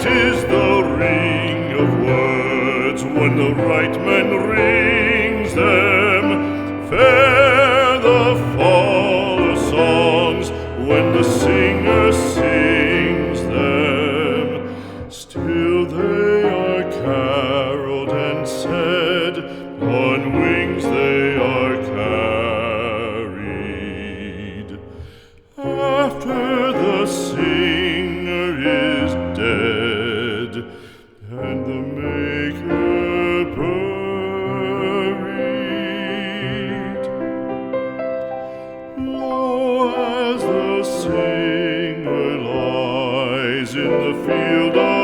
Sweet is the ring of words when the right man rings them. Fair the fall of songs when the singer sings them. Still they are caroled and said, on wings they are carried. After the singer is dead and the maker buried, lo, as the singer lies in the field of